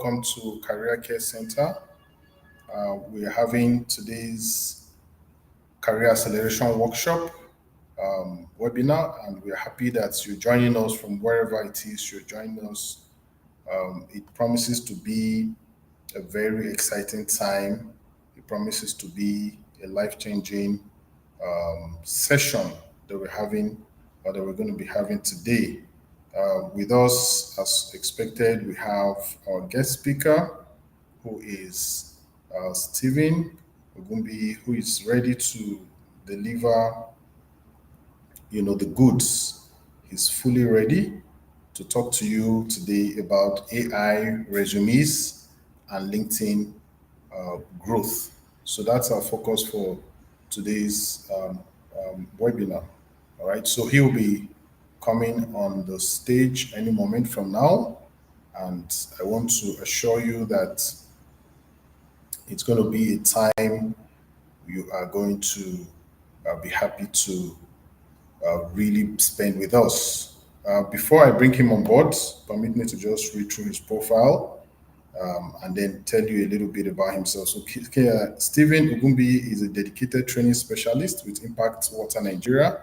welcome to Career Care Center. We're having today's Career Acceleration Workshop webinar, and we're happy that you're joining us from wherever it is you're joining us. It promises to be a very exciting time. It promises to be a life changing session that we're having or that we're going to be having today. With us, as expected, we have our guest speaker, who is Stephen Ogumbi, who is ready to deliver, the goods. He's fully ready to talk to you today about AI resumes and LinkedIn growth. So that's our focus for today's webinar. All right, so he'll be coming on the stage any moment from now. And I want to assure you that it's going to be a time you are going to be happy to really spend with us. Before I bring him on board, permit me to just read through his profile and then tell you a little bit about himself. So, Stephen Ugumbi is a dedicated training specialist with Impact Water Nigeria,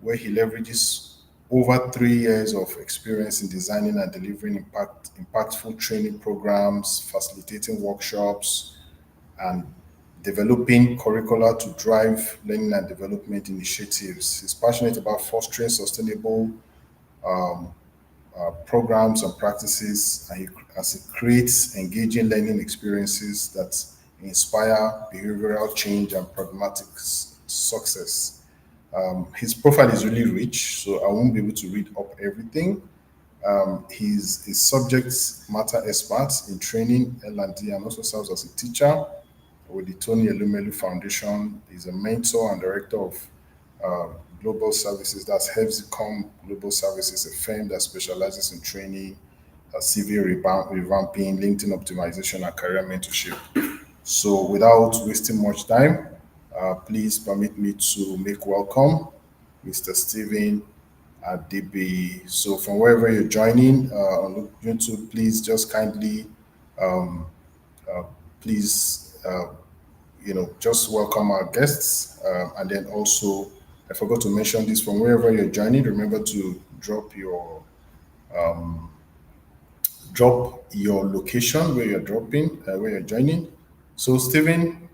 where he leverages over 3 years of experience in designing and delivering impactful training programs, facilitating workshops, and developing curricula to drive learning and development initiatives. He's passionate about fostering sustainable programs and practices, and as he creates engaging learning experiences that inspire behavioral change and pragmatic success. His profile is really rich, so I won't be able to read up everything. He's a subject matter expert in training L&D and also serves as a teacher with the Tony Elumelu Foundation. He's a mentor and director of uh, Global Services, that's Hevzicom Global Services, a firm that specializes in training, CV revamping, LinkedIn optimization, and career mentorship. So, without wasting much time, please permit me to make welcome Mr. Stephen Adibi. So, from wherever you're joining on YouTube, please just kindly, please, just welcome our guests. And then also, I forgot to mention this, from wherever you're joining, remember to drop your location where you're dropping, where you're joining. So, Stephen,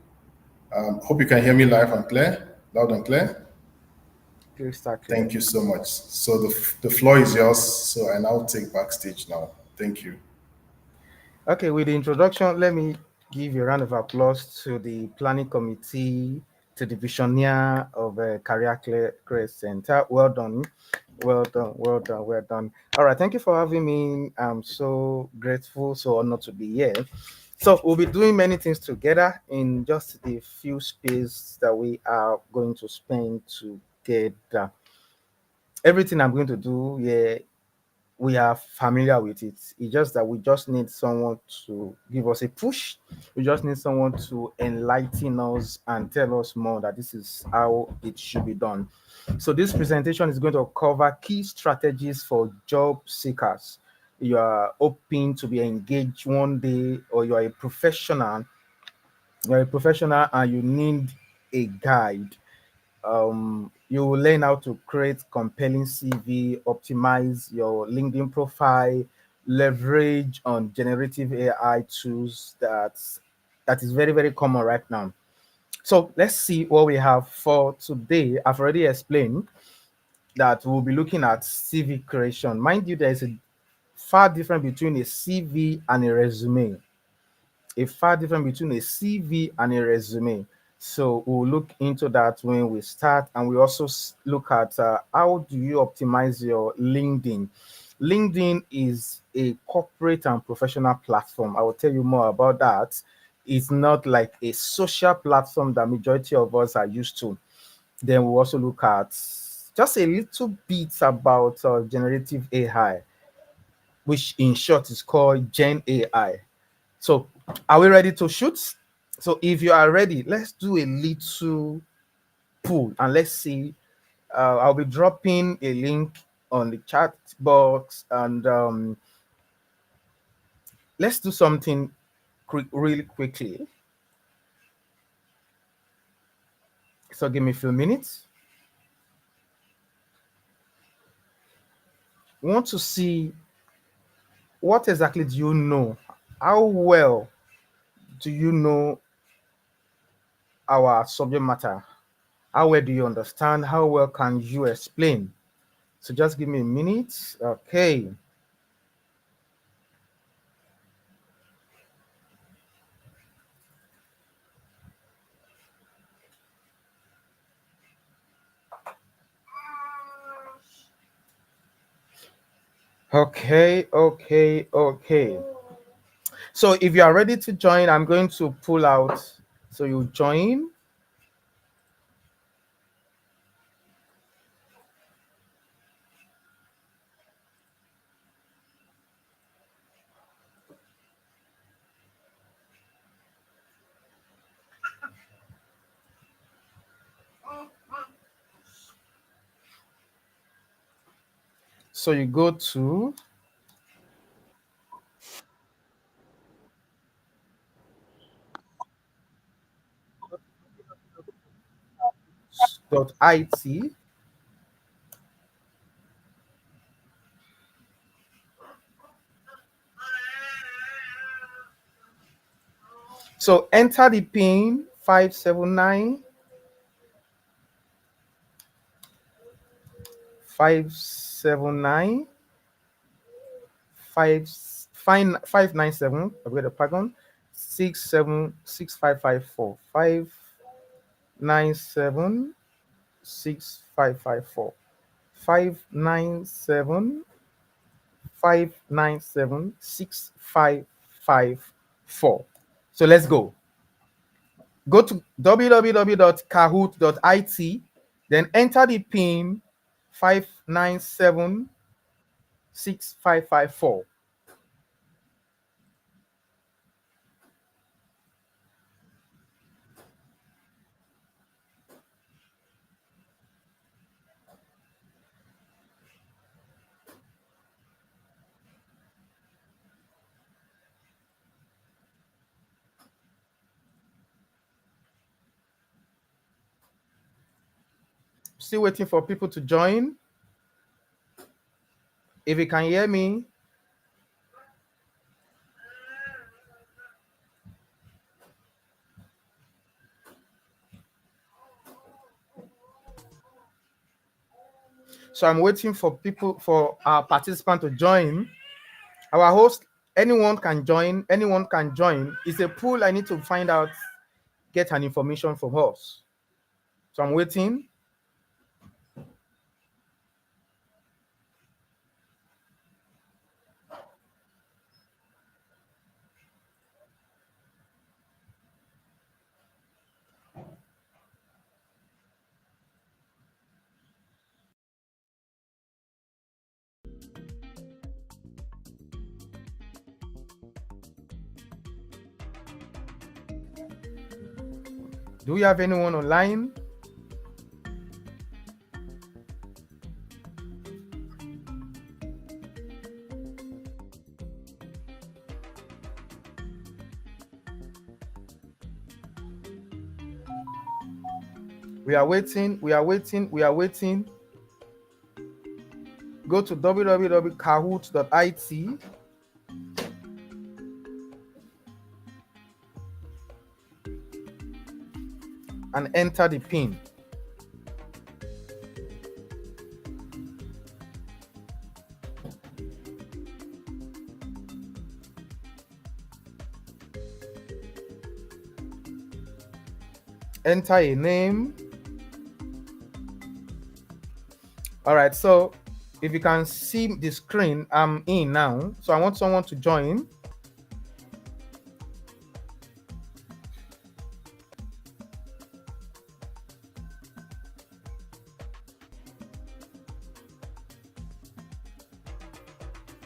hope you can hear me live and clear, loud and clear. Crystal clear. Thank you so much. So the floor is yours. So I now take backstage now. Thank you. Okay, with the introduction, let me give a round of applause to the planning committee, to the visionaire of Career Center. Well done. Well done, well done, well done. All right, thank you for having me. I'm so grateful, so honored to be here. So we'll be doing many things together in just the few space that we are going to spend together. Everything I'm going to do, yeah, we are familiar with it. It's just that we just need someone to give us a push. We just need someone to enlighten us and tell us more that this is how it should be done. So this presentation is going to cover key strategies for job seekers. You are hoping to be engaged one day, or you're a professional and you need a guide. You will learn how to create compelling CV, optimize your LinkedIn profile, leverage on generative AI tools that is very, very common right now. So let's see what we have for today. I've already explained that we'll be looking at CV creation. Mind you, there is a far difference between a CV and a resume. A far difference between a CV and a resume. So we'll look into that when we start, and we also look at how do you optimize your LinkedIn. LinkedIn is a corporate and professional platform. I will tell you more about that. It's not like a social platform that majority of us are used to. Then we'll also look at just a little bit about generative AI, which in short is called Gen AI. So, are we ready to shoot? So, if you are ready, let's do a little pool and let's see. I'll be dropping a link on the chat box, and let's do something really quickly. So give me a few minutes. We want to see what exactly do you know? How well do you know our subject matter? How well do you understand? How well can you explain? So just give me a minute. Okay. Okay. So if you are ready to join, I'm going to pull out. So you join. So you go to .it. So enter the pin 579 579 597. I beg your pardon. 676554 597 6554 597 597 6554. So let's go. Go to www.kahoot.it, then enter the pin 5976554. Still waiting for people to join. If you can hear me, so I'm waiting for people, for our participant to join. Our host, anyone can join. Anyone can join. It's a pool. I need to find out, get an information from us. So I'm waiting. Do we have anyone online? We are waiting. Go to www.kahoot.it and enter the pin. Enter a name. All right, so if you can see the screen, I'm in now. So I want someone to join.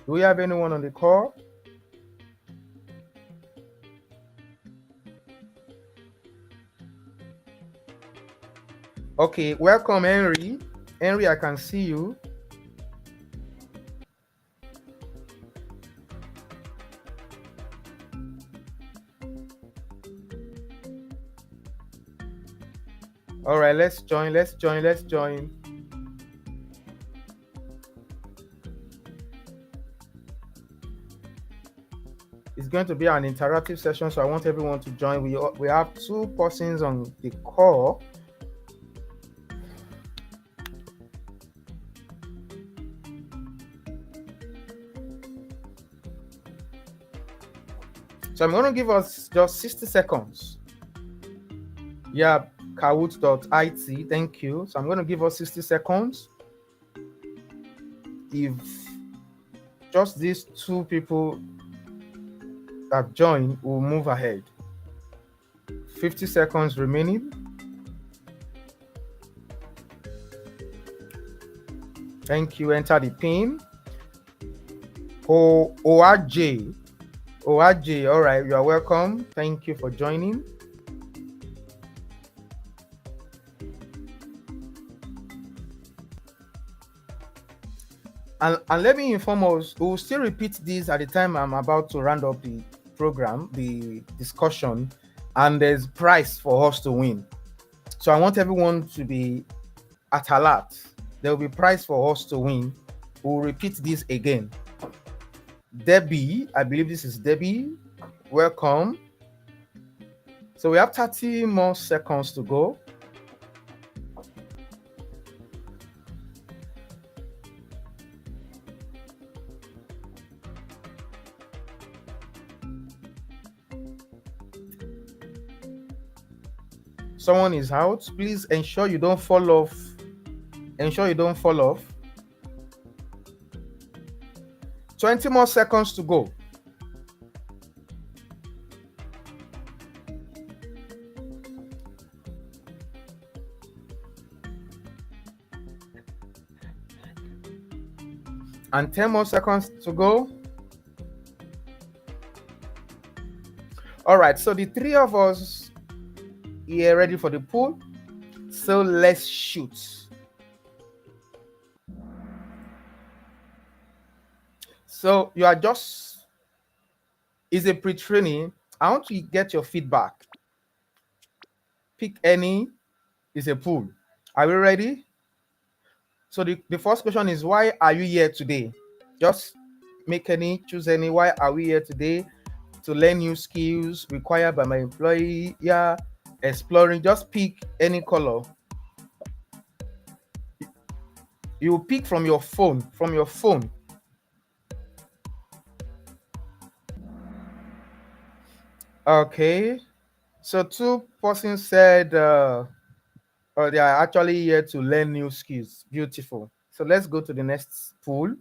Do we have anyone on the call? Okay, welcome, Henry. Henry, I can see you. All right, let's join. Let's join. Let's join. It's going to be an interactive session, so I want everyone to join. We have 2 persons on the call. So I'm going to give us just 60 seconds. Yeah, kahoot.it, thank you. So I'm going to give us 60 seconds. If just these 2 people that join will move ahead. 50 seconds remaining. Thank you. Enter the pin. ORJ. ORJ, all right, you are welcome. Thank you for joining. And let me inform us, we will still repeat this at the time I'm about to round up the program, the discussion, and there's prize for us to win. So I want everyone to be at alert. There will be prize for us to win. We'll repeat this again. Debbie, I believe this is Debbie. Welcome. So we have 30 more seconds to go. Someone is out. Please ensure you don't fall off. Ensure you don't fall off. 20 more seconds to go. And 10 more seconds to go. All right, so the 3 of us here ready for the pool. So let's shoot. So you are just, it's a pre-training. I want to get your feedback. Pick any, it's a pool. Are we ready? So the first question is, why are you here today? Just make any, choose any. Why are we here today? To learn new skills required by my employer. Yeah, exploring. Just pick any color. You pick from your phone. From your phone. Okay. So 2 persons said they are actually here to learn new skills. Beautiful. So let's go to the next pool.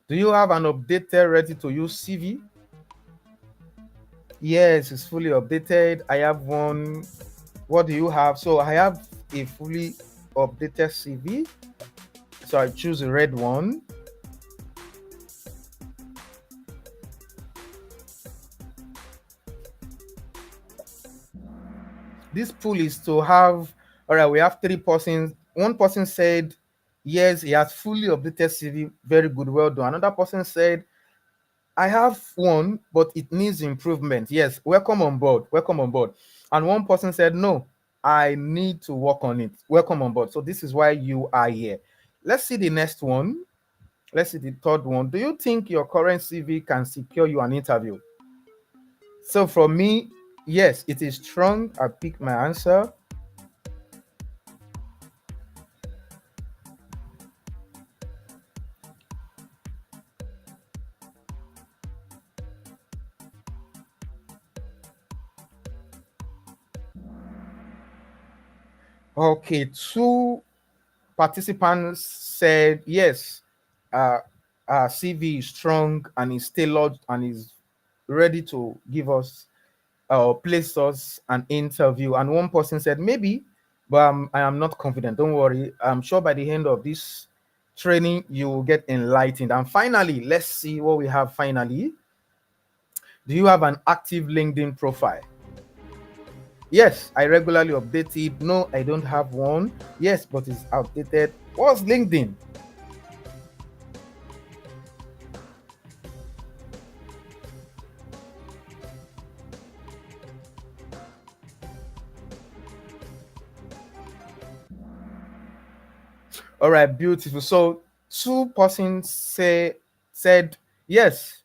Do you have an updated, ready to use CV? Yes, it's fully updated. I have one. What do you have? So I have a fully updated CV. So I choose the red one. This pool is to have, all right, we have 3 persons. One person said, yes, he has fully updated CV. Very good, well done. Another person said, I have one, but it needs improvement. Yes, welcome on board. Welcome on board. And one person said, no, I need to work on it. Welcome on board. So this is why you are here. Let's see the next one. Let's see the third one. Do you think your current CV can secure you an interview? So for me, yes, it is strong. I pick my answer. Okay, 2 participants said yes. CV is strong and is tailored and is ready to give us place us an interview. And one person said maybe, but I am not confident. Don't worry. I'm sure by the end of this training you will get enlightened. And finally, let's see what we have finally. Do you have an active LinkedIn profile? Yes, I regularly update it. No, I don't have one. Yes, but it's outdated. What's LinkedIn? All right, beautiful. So two persons said yes,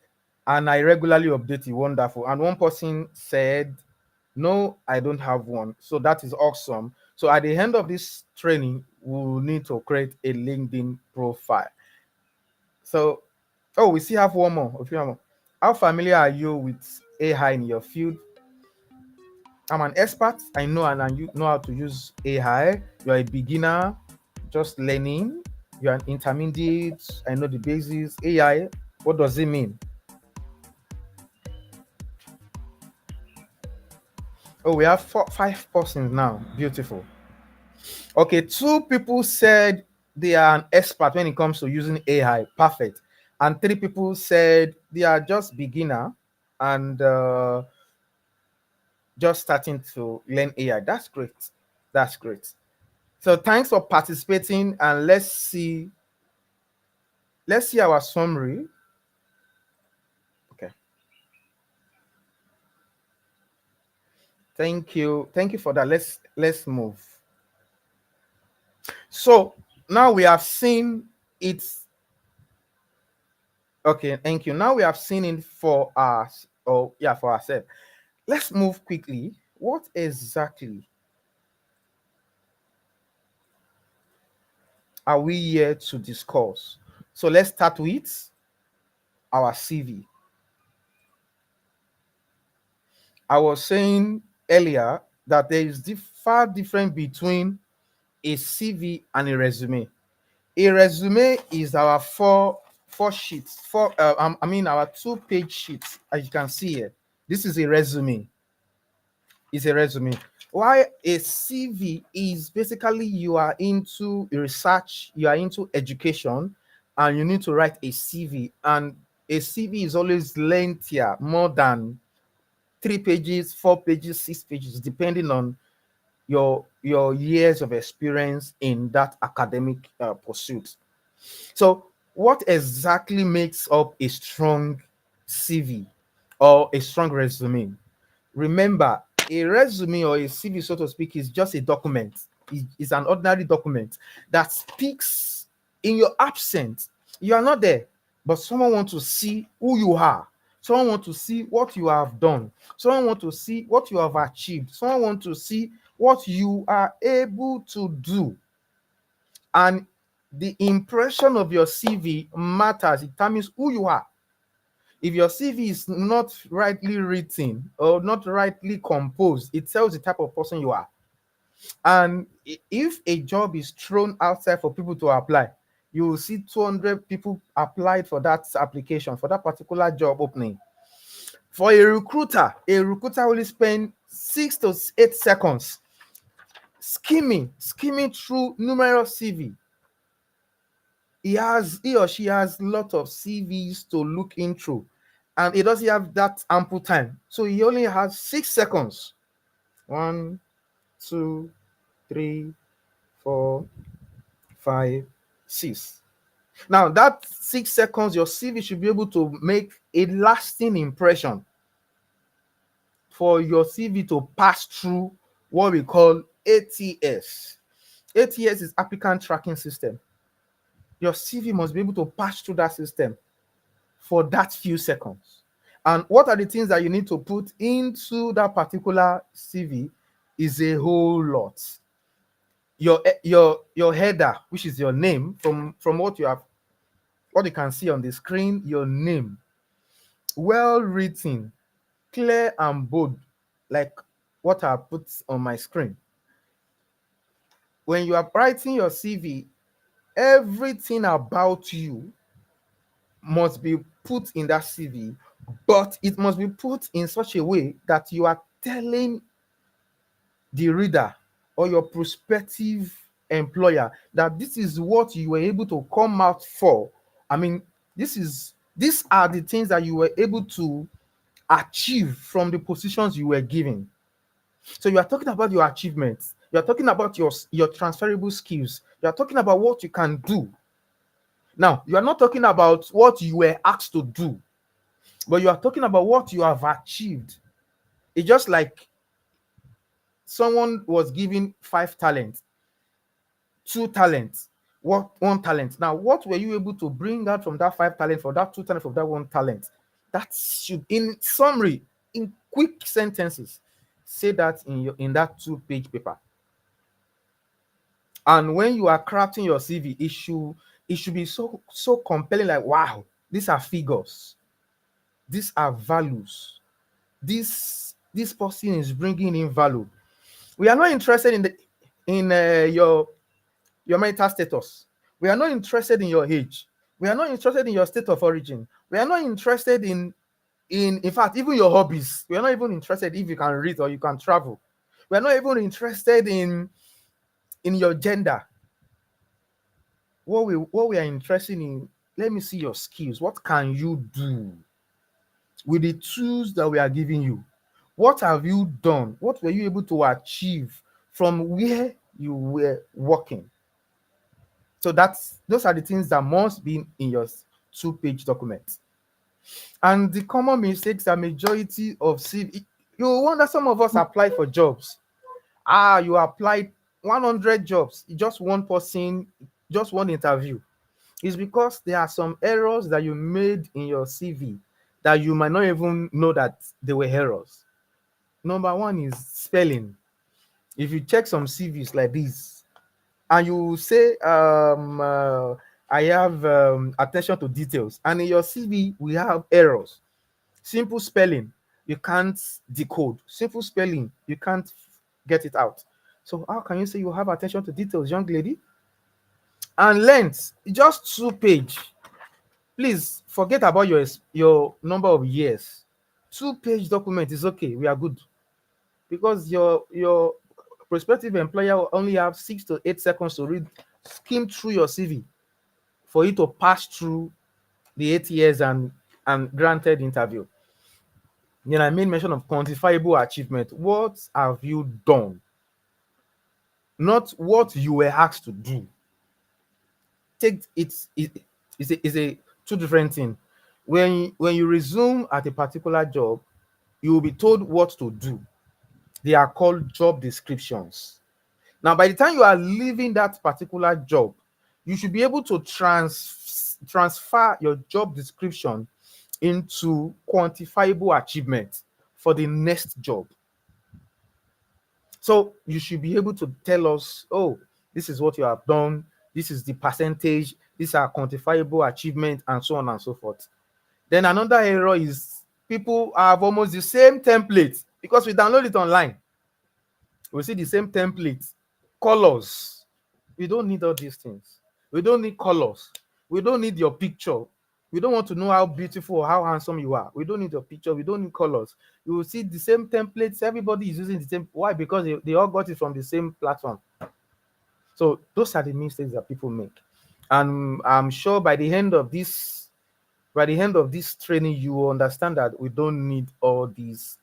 and I regularly update it. Wonderful. And one person said no, I don't have one. So that is awesome. So at the end of this training, we'll need to create a LinkedIn profile. So, oh, we still have one more. A few more. How familiar are you with AI in your field? I'm an expert. I know and I know how to use AI. You're a beginner, just learning. You're an intermediate. I know the basics. AI, what does it mean? Oh, we have five persons now. Beautiful. Okay, two people said they are an expert when it comes to using AI. Perfect. And three people said they are just beginner and just starting to learn AI. That's great. That's great. So thanks for participating, and let's see our summary. Okay. Thank you for that. Let's move. So now we have seen it. Okay, thank you. Now we have seen it for us. Oh yeah, for ourselves. Let's move quickly. What exactly are we here to discuss? So let's start with our CV. I was saying earlier that there is far difference between a CV and a resume. A resume is our four sheets, I mean our 2-page sheets, as you can see here. This is a resume. Is a resume. Why a CV is basically you are into research, you are into education, and you need to write a CV. And a CV is always lengthier, more than 3 pages, 4 pages, 6 pages, depending on your years of experience in that academic pursuit. So, what exactly makes up a strong CV or a strong resume? Remember, a resume or a CV, so to speak, is just a document. It's an ordinary document that speaks in your absence. You are not there, but someone wants to see who you are. Someone wants to see what you have done. Someone wants to see what you have achieved. Someone wants to see what you are able to do. And the impression of your CV matters. It determines who you are. If your CV is not rightly written or not rightly composed, it tells the type of person you are. And if a job is thrown outside for people to apply, you will see 200 people applied for that application, for that particular job opening. For a recruiter will spend 6 to 8 seconds skimming through numerous CV. He or she has a lot of CVs to look into, and he doesn't have that ample time. So he only has 6 seconds. 1, 2, 3, 4, 5, 6. Now that 6 seconds, your CV should be able to make a lasting impression for your CV to pass through what we call ATS. ATS is applicant tracking system. Your CV must be able to pass through that system for that few seconds. And what are the things that you need to put into that particular CV is a whole lot. Your header, which is your name, from what you can see on the screen, your name, well written, clear and bold, like what I put on my screen. When you are writing your CV, everything about you must be put in that CV, but it must be put in such a way that you are telling the reader or your prospective employer that this is what you were able to come out for. I mean, these are the things that you were able to achieve from the positions you were given. So you are talking about your achievements, you are talking about your transferable skills, you are talking about what you can do. Now, you are not talking about what you were asked to do, but you are talking about what you have achieved. It's just like someone was given 5 talents, 2 talents. what one talent. Now, what were you able to bring out from that 5 talent, from that 2 talent, from that 1 talent? That should, in summary, in quick sentences, say that in that 2-page paper. And when you are crafting your CV, it should be so compelling. Like, wow, these are figures, these are values. This person is bringing in value. We are not interested in your marital status. We are not interested in your age. We are not interested in your state of origin. We are not interested in fact, even your hobbies. We are not even interested if you can read or you can travel. We are not even interested in your gender. What we are interested in, let me see your skills. What can you do with the tools that we are giving you? What have you done? What were you able to achieve from where you were working? So those are the things that must be in your 2-page document. And the common mistakes that majority of CV, you wonder, some of us apply for jobs. You applied 100 jobs, just one person, just one interview. It's because there are some errors that you made in your CV that you might not even know that they were errors. Number one is spelling. If you check some CVs like this, and you say, I have attention to details, and in your CV we have errors. Simple spelling, you can't decode. Simple spelling, you can't get it out. So how can you say you have attention to details, young lady? And length, just 2 page. Please forget about your number of years. 2-page document is okay. We are good, because your prospective employer will only have 6 to 8 seconds to skim through your CV for you to pass through the 8 years and granted interview. Then I made mention of quantifiable achievement. What have you done? Not what you were asked to do. Take it's a two different thing. When you resume at a particular job, you will be told what to do. They are called job descriptions. Now, by the time you are leaving that particular job, you should be able to transfer your job description into quantifiable achievement for the next job. So you should be able to tell us, oh, this is what you have done, this is the percentage, these are quantifiable achievement, and so on and so forth. Then another error is people have almost the same template, because we download it online. We see the same template, colors. We don't need all these things. We don't need colors. We don't need your picture. We don't want to know how beautiful or how handsome you are. We don't need your picture. We don't need colors. You will see the same templates. Everybody is using the same. Why? Because they all got it from the same platform. So those are the mistakes that people make. And I'm sure by the end of this training, you will understand that we don't need all these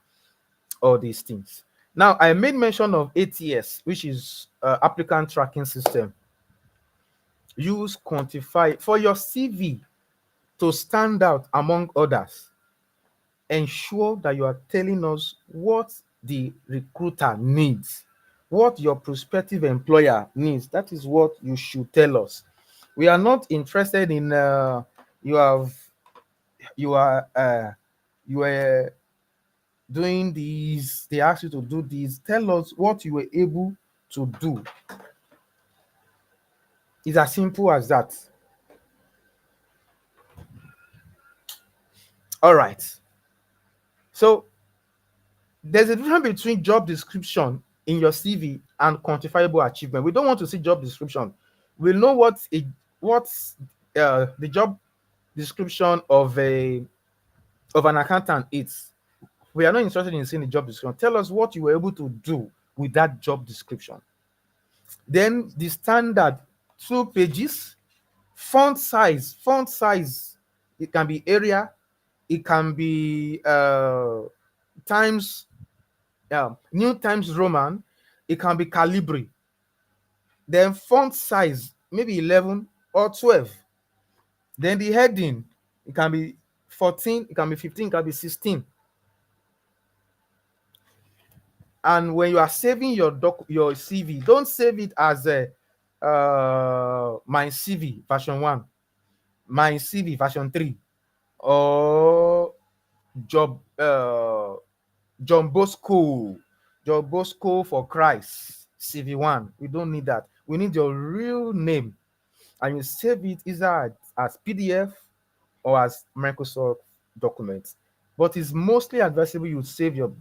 things. Now, I made mention of ATS, which is applicant tracking system. Use quantify for your CV to stand out among others. Ensure that you are telling us what the recruiter needs, what your prospective employer needs. That is what you should tell us. We are not interested in you are doing these, they ask you to do these. Tell us what you were able to do. It's as simple as that. All right. So there's a difference between job description in your CV and quantifiable achievement. We don't want to see job description. We know what's the job description of an accountant is. We are not interested in seeing the job description. Tell us what you were able to do with that job description. Then the standard 2 pages, font size. It can be area, it can be times New Times Roman, it can be Calibri. Then font size, maybe 11 or 12. Then the heading, it can be 14, it can be 15, it can be 16. And when you are saving your CV, don't save it as my CV version 1, my CV version 3, or job John Bosco, John Bosco for Christ, CV1. We don't need that. We need your real name, and you save it either as PDF or as Microsoft documents. But it's mostly advisable you save your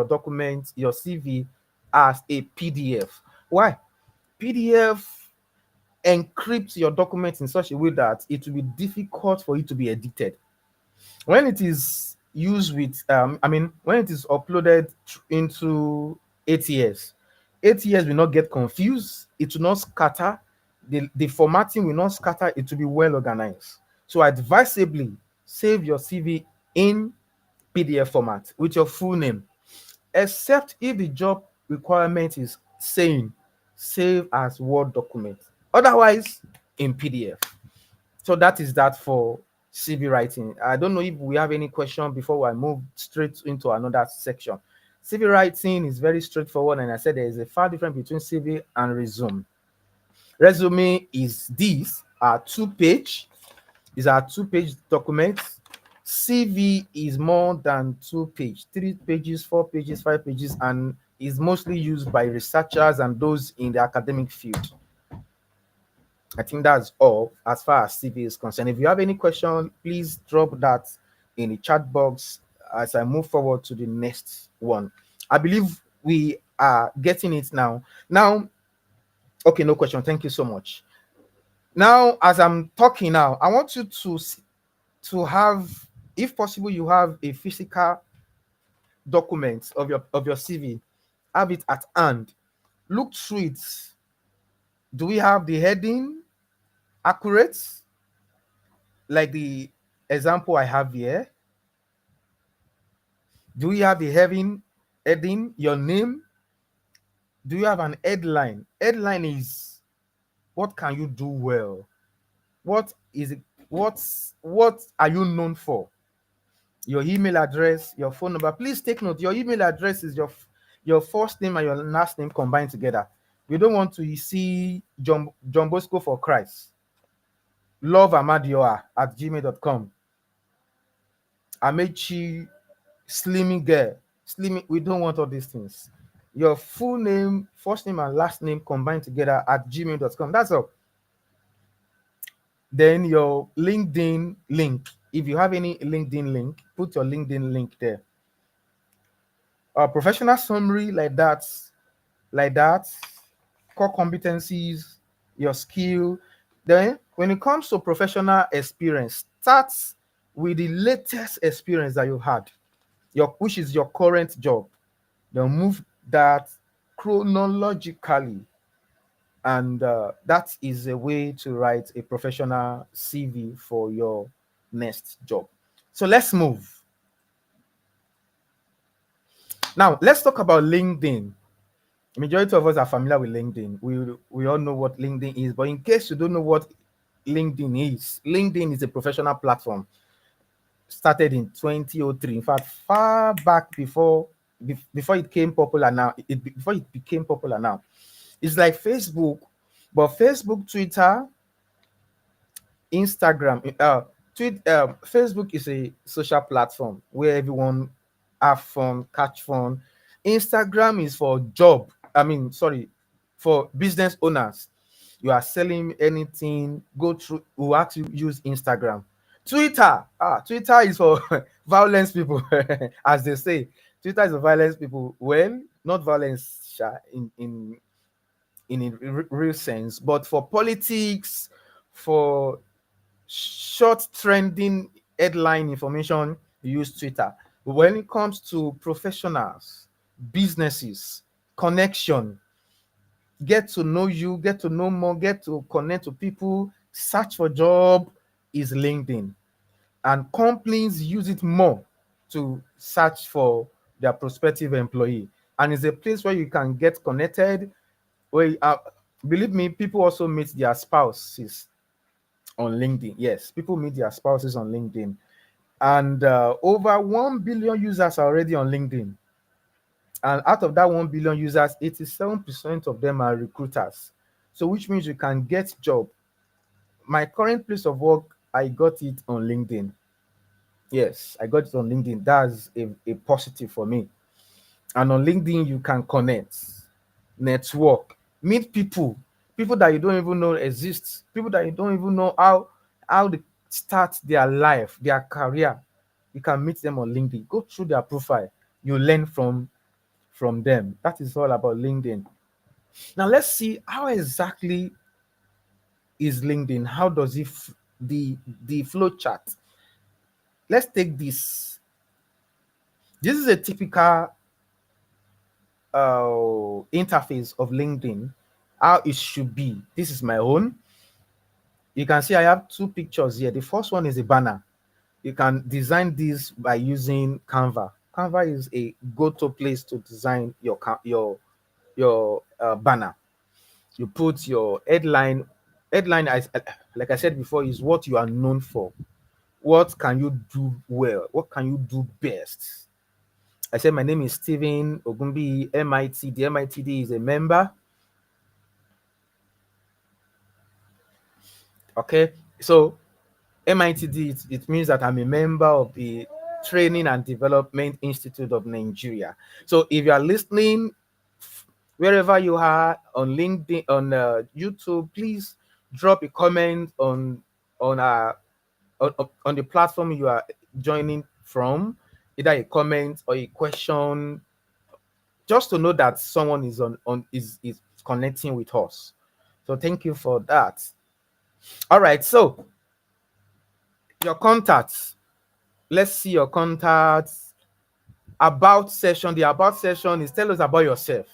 document, your CV, as a PDF. Why? PDF encrypts your documents in such a way that it will be difficult for it to be edited. When it is used with, when it is uploaded into ATS will not get confused, it will not scatter, the formatting will not scatter, it will be well organized. So advisably, save your CV in PDF format with your full name, except if the job requirement is saying save as Word document, otherwise in PDF. So that is that for CV writing. I don't know if we have any question before I move straight into another section. CV writing is very straightforward, and I said there is a far difference between CV and resume. Resume is these are two-page. These are two-page documents. CV is more than 2 page, 3 pages, 4 pages, 5 pages, and is mostly used by researchers and those in the academic field. I think that's all as far as CV is concerned. If you have any question, please drop that in the chat box as I move forward to the next one. I believe we are getting it now. Now, okay, no question. Thank you so much. Now, as I'm talking now, I want you to have, if possible, you have a physical document of your CV. Have it at hand. Look through it. Do we have the heading accurate? Like the example I have here. Do you have the heading, your name? Do you have an headline? Headline is what can you do well? What is it? What are you known for? Your email address, your phone number. Please take note. Your email address is your first name and your last name combined together. We don't want to see John Bosco for Christ. Love Amadioa at gmail.com. Amechi Slimming Girl. Slimming, we don't want all these things. Your full name, first name, and last name combined together at gmail.com. That's all. Then your LinkedIn link. If you have any LinkedIn link, put your LinkedIn link there. A professional summary like that, core competencies, your skill. Then when it comes to professional experience, start with the latest experience that you had, which is your current job. Then move that chronologically, and that is a way to write a professional CV for your next job. So let's move. Now let's talk about LinkedIn. The majority of us are familiar with LinkedIn. We all know what LinkedIn is, but in case you don't know what LinkedIn is a professional platform started in 2003. In fact, far back before it became popular now. Before it became popular now. It's like Facebook, but Facebook, Twitter, Instagram, Facebook is a social platform where everyone have fun, catch fun. Instagram is for for business owners. You are selling anything, go through, who have to use Instagram. Twitter is for violence people, as they say. Twitter is for violence people. Well, not violence in a real sense, but for politics, for short trending headline information, you use Twitter. When it comes to professionals, businesses, connection, get to know you, get to know more, get to connect to people, search for job, is LinkedIn. And companies use it more to search for their prospective employee. And it's a place where you can get connected. Believe me, people also meet their spouses on LinkedIn. Yes, people meet their spouses on LinkedIn. And over 1 billion users are already on LinkedIn. And out of that 1 billion users, 87% of them are recruiters. So which means you can get job. My current place of work, I got it on LinkedIn. Yes, I got it on LinkedIn. That's a positive for me. And on LinkedIn, you can connect, network, meet people, people that you don't even know exist, people that you don't even know how they start their life, their career. You can meet them on LinkedIn. Go through their profile. You learn from them. That is all about LinkedIn. Now let's see how exactly is LinkedIn. How does it the flow chart? Let's take this. This is a typical interface of LinkedIn, how it should be. This is my own. You can see I have two pictures here. The first one is a banner. You can design this by using Canva. Canva is a go-to place to design your banner. You put your headline. Headline, like I said before, is what you are known for. What can you do well? What can you do best? I said my name is Stephen Ogumbi, MIT. The MITD is a member. Okay, so MITD, it means that I'm a member of the Training and Development Institute of Nigeria. So if you are listening wherever you are on LinkedIn, on YouTube, please drop a comment on our on the platform you are joining from, either a comment or a question, just to know that someone is is connecting with us. So thank you for that. All right, so your contacts. Let's see your contacts. About session. The about session is tell us about yourself.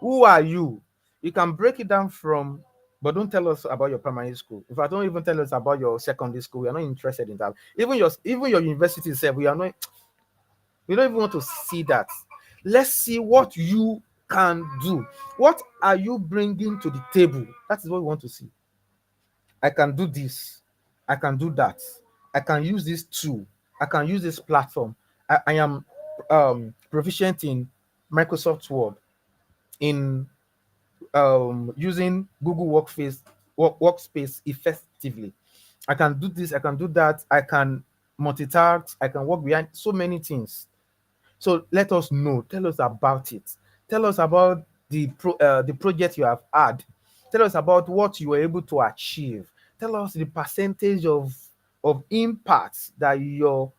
Who are you? You can break it down from, but don't tell us about your primary school. If I don't even tell us about your secondary school, we are not interested in that. Even your university itself, we don't even want to see that. Let's see what you can do. What are you bringing to the table? That is what we want to see. I can do this. I can do that. I can use this tool. I can use this platform. I am proficient in Microsoft Word, in using Google Workspace effectively. I can do this. I can do that. I can multitask. I can work behind so many things. So let us know. Tell us about it. Tell us about the project you have had. Tell us about what you were able to achieve. Tell us the percentage of impact that your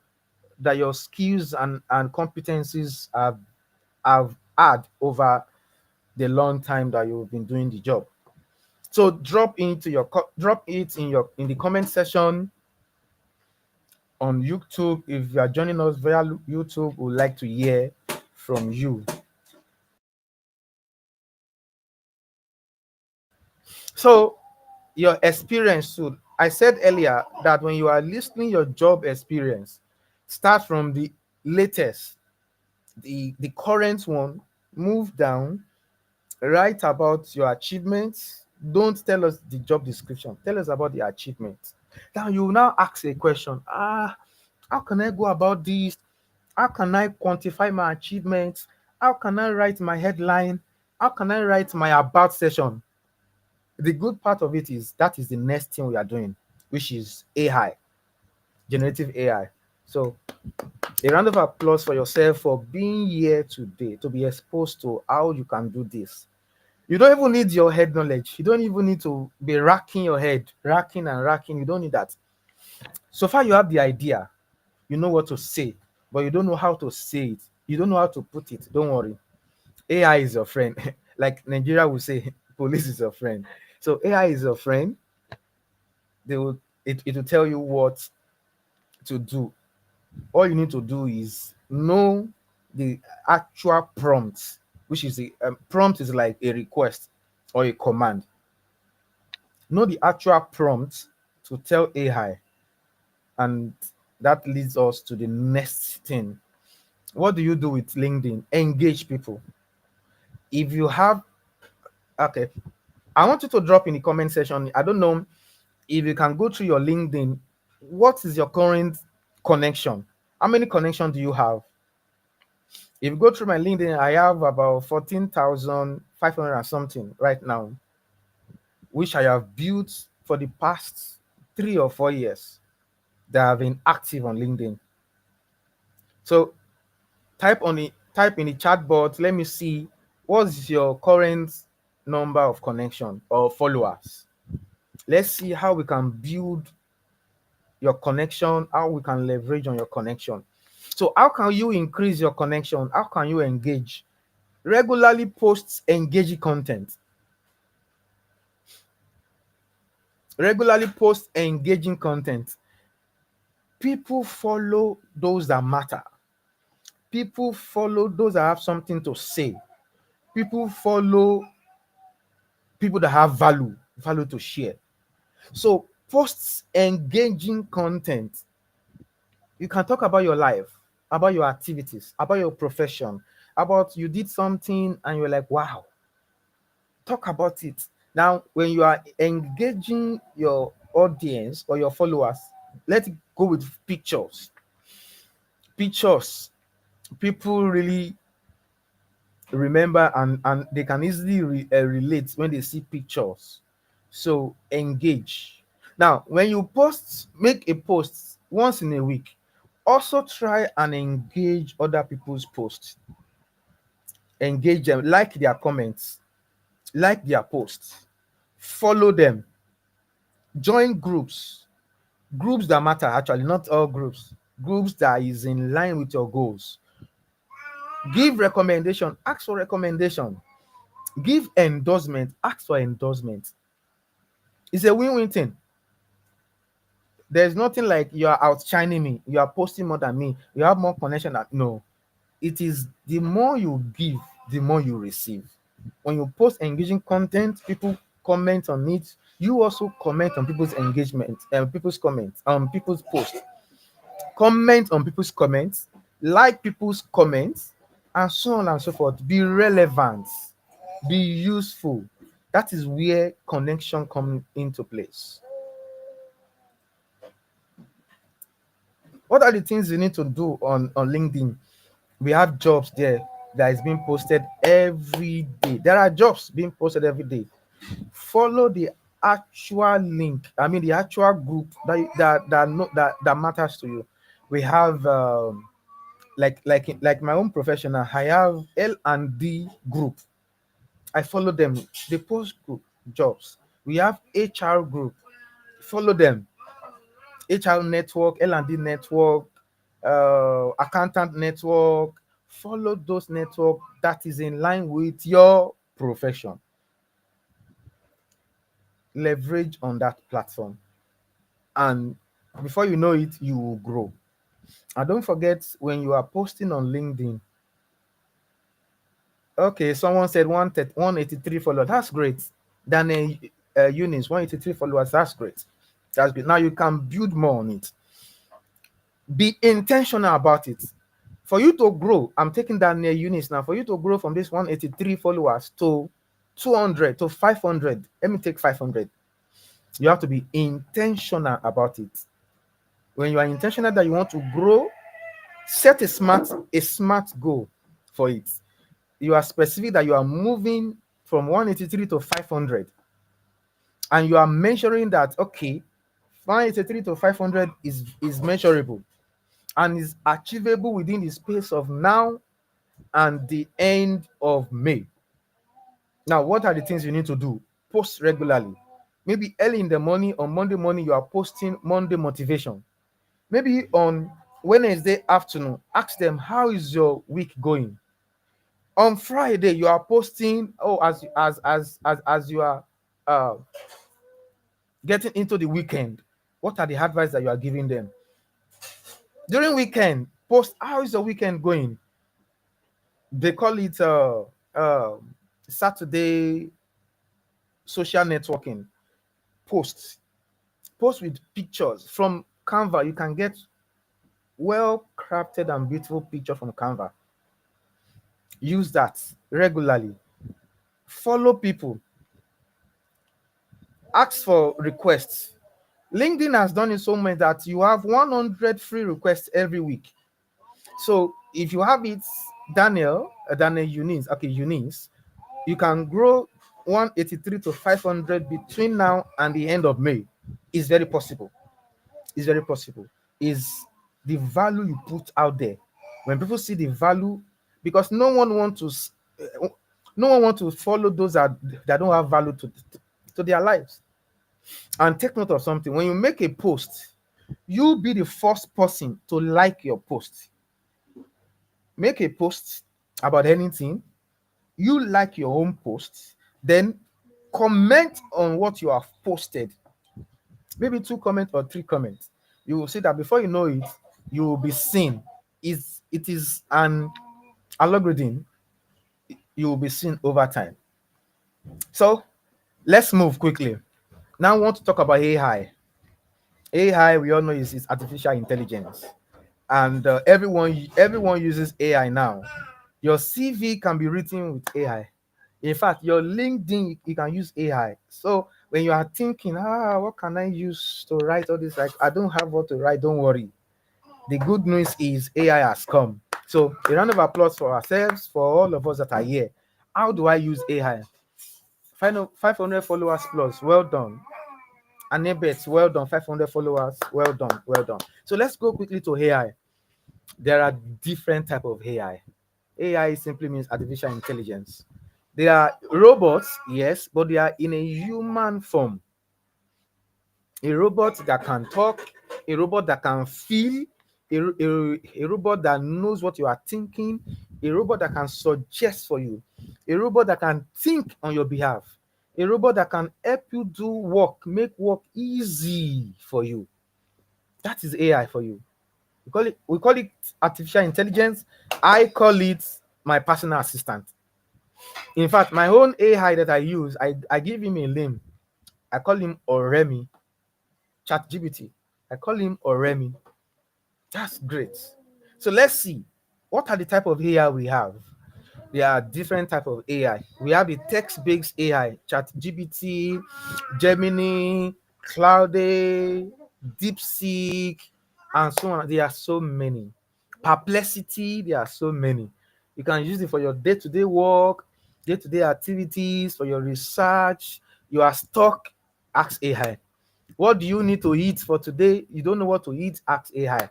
skills and competencies have had over the long time that you've been doing the job. So drop it in the comment section on YouTube. If you are joining us via YouTube, we'd like to hear from you. So your experience too. I said earlier that when you are listing your job experience, start from the latest, the current one, move down, write about your achievements. Don't tell us the job description. Tell us about the achievements. Now you will now ask a question. How can I go about this? How can I quantify my achievements? How can I write my headline? How can I write my about session? The good part of it is that is the next thing we are doing, which is AI, generative AI. So a round of applause for yourself for being here today to be exposed to how you can do this. You don't even need your head knowledge. You don't even need to be racking your head, racking and racking. You don't need that. So far, you have the idea. You know what to say, but you don't know how to say it. You don't know how to put it. Don't worry. AI is your friend. Like Nigeria will say, police is your friend. So AI is your friend. It will tell you what to do. All you need to do is know the actual prompt, which is the prompt is like a request or a command. Know the actual prompt to tell AI, and that leads us to the next thing. What do you do with LinkedIn? Engage people. If you have, okay, I want you to drop in the comment section. I don't know if you can go through your LinkedIn. What is your current connection? How many connections do you have? If you go through my LinkedIn, I have about 14,500 and something right now. which I have built for the past 3 or 4 years that have been active on LinkedIn. So type in the chat box. Let me see what's your current number of connection or followers. Let's see how we can build your connection, how we can leverage on your connection. So how can you increase your connection? How can you engage? Regularly post engaging content. Regularly post engaging content. People follow those that matter. People follow those that have something to say. People follow people that have value to share. So post engaging content. You can talk about your life, about your activities, about your profession, about you did something and you're like, wow, talk about it. Now, when you are engaging your audience or your followers, let's go with pictures. Pictures, people really remember and they can easily relate when they see pictures. So engage. Now, when you make a post once in a week, also try and engage other people's posts. Engage them, like their comments, like their posts, follow them, join groups that matter, actually not all groups that is in line with your goals. Give recommendation, ask for recommendation. Give endorsement, ask for endorsement. It's a win-win thing. There's nothing like you are outshining me, you are posting more than me, you have more connection than no. It is the more you give, the more you receive. When you post engaging content, people comment on it. You also comment on people's engagement and people's comments on people's posts. Comment on people's comments, like people's comments, and so on and so forth. Be relevant, be useful. That is where connection comes into place. What are the things you need to do on LinkedIn? We have jobs there that is being posted every day. There are jobs being posted every day. Follow the actual link. I mean, the actual group that matters to you. We have like my own professional. I have L&D group. I follow them. They post group jobs. We have HR group. Follow them. HR network, L&D network, accountant network. Follow those network that is in line with your profession. Leverage on that platform, and before you know it, you will grow. And don't forget, when you are posting on LinkedIn, okay, someone said 183 followers. That's great. Then Eunice, 183 followers. That's great. That's great. Now you can build more on it. Be intentional about it. For you to grow, I'm taking that near Eunice now. For you to grow from this 183 followers to 200 to 500, let me take 500. You have to be intentional about it. When you are intentional that you want to grow, set a smart goal for it. You are specific that you are moving from 183 to 500, and you are measuring that, okay, 183 to 500 is measurable and is achievable within the space of now and the end of May. Now, what are the things you need to do? Post regularly. Maybe early in the morning, on Monday morning, you are posting Monday motivation. Maybe on Wednesday afternoon, ask them, how is your week going? On Friday, you are posting, as you are uh, getting into the weekend, what are the advice that you are giving them? During weekend, post, how is the weekend going? They call it uh, Saturday social networking. Post with pictures from Canva. You can get well crafted and beautiful picture from Canva. Use that regularly. Follow people. Ask for requests. LinkedIn has done it so much that you have 100 free requests every week. So if you have it, Daniel Eunice, okay, Eunice, you can grow 183 to 500 between now and the end of May is very possible. It's very possible. Is the value you put out there. When people see the value, because no one want to follow those that don't have value to their lives. And take note of something. When you make a post, you be the first person to like your post. Make a post about anything, you like your own post, then comment on what you have posted. Maybe 2 comments or 3 comments. You will see that before you know it, you will be seen. It is an algorithm. You will be seen over time. So let's move quickly. Now I want to talk about AI. AI, we all know, is artificial intelligence, and everyone uses AI now. Your CV can be written with AI. In fact, your LinkedIn, you can use AI. So when you are thinking, what can I use to write all this? Like, I don't have what to write. Don't worry. The good news is AI has come. So a round of applause for ourselves, for all of us that are here. How do I use AI? 500 followers plus. Well done. Anebet, well done. 500 followers. Well done. Well done. So let's go quickly to AI. There are different type of AI. AI simply means artificial intelligence. They are robots, yes, but they are in a human form. A robot that can talk, a robot that can feel, a robot that knows what you are thinking, a robot that can suggest for you, a robot that can think on your behalf, a robot that can help you do work, make work easy for you. That is AI for you. We call it artificial intelligence. I call it my personal assistant. In fact, my own AI that I use, I give him a name. I call him Oremi, ChatGPT. I call him Oremi. That's great. So let's see. What are the type of AI we have? There are different type of AI. We have the text-based AI, ChatGPT, Gemini, Cloudy, DeepSeek, and so on. There are so many. Perplexity, there are so many. You can use it for your day-to-day work, day-to-day activities, for your research. You are stuck, ask AI. What do you need to eat for today? You don't know what to eat, ask AI.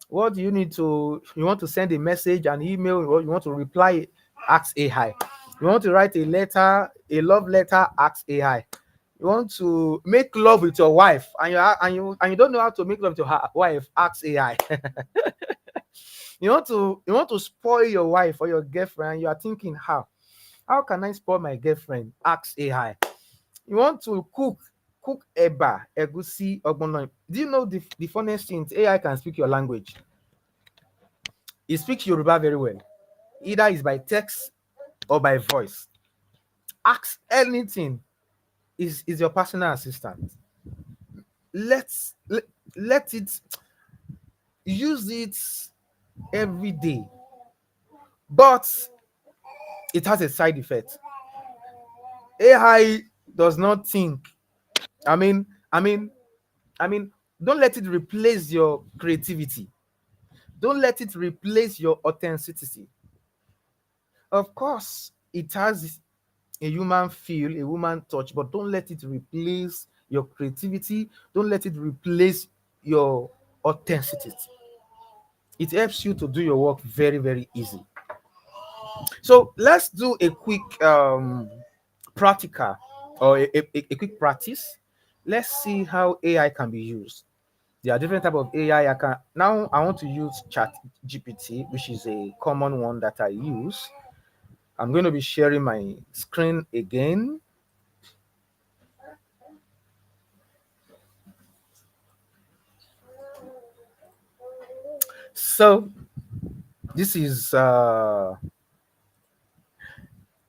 What do you need to, you want to send a message, an email, or you want to reply, ask AI. You want to write a letter, a love letter, ask AI. You want to make love with your wife and you don't know how to make love to your wife, ask AI. You want to spoil your wife or your girlfriend, and you are thinking, how can I spoil my girlfriend? Ask AI. You want to cook eba, egusi, ogbono. Do you know the funniest thing? AI can speak your language. He speaks Yoruba very well. Either it's by text or by voice. Ask anything. Is your personal assistant. Let's let it use it every day. But it has a side effect. AI does not think. I mean, I mean, I mean, don't let it replace your creativity. Don't let it replace your authenticity. Of course, it has a human feel, a human touch, but don't let it replace your creativity. Don't let it replace your authenticity. It helps you to do your work very, very easy. So let's do a quick practical or a quick practice. Let's see how AI can be used. There are different type of AI. I want to use Chat GPT, which is a common one that I use. I'm going to be sharing my screen again. So this is uh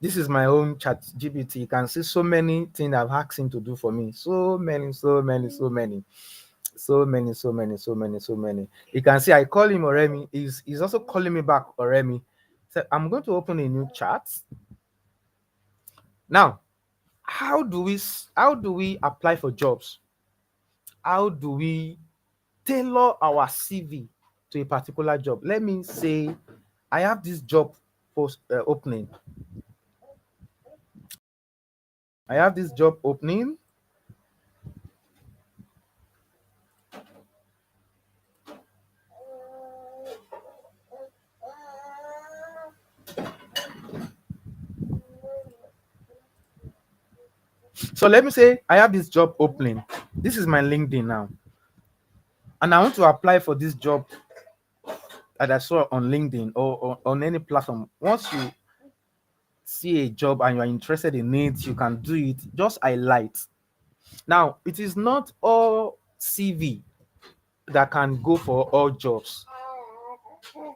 this is my own Chat GPT. You can see so many things I've asked him to do for me. So many, so many, so many, so many, so many, so many, so many. You can see I call him Oremi. He's also calling me back Oremi. So I'm going to open a new chat. Now, how do we apply for jobs? How do we tailor our CV to a particular job? Let me say I have this job post opening. I have this job opening. So let me say I have this job opening. This is my LinkedIn now. And I want to apply for this job that I saw on LinkedIn or on any platform. Once you see a job and you are interested in it, you can do it. Just highlight. Now, it is not all CV that can go for all jobs.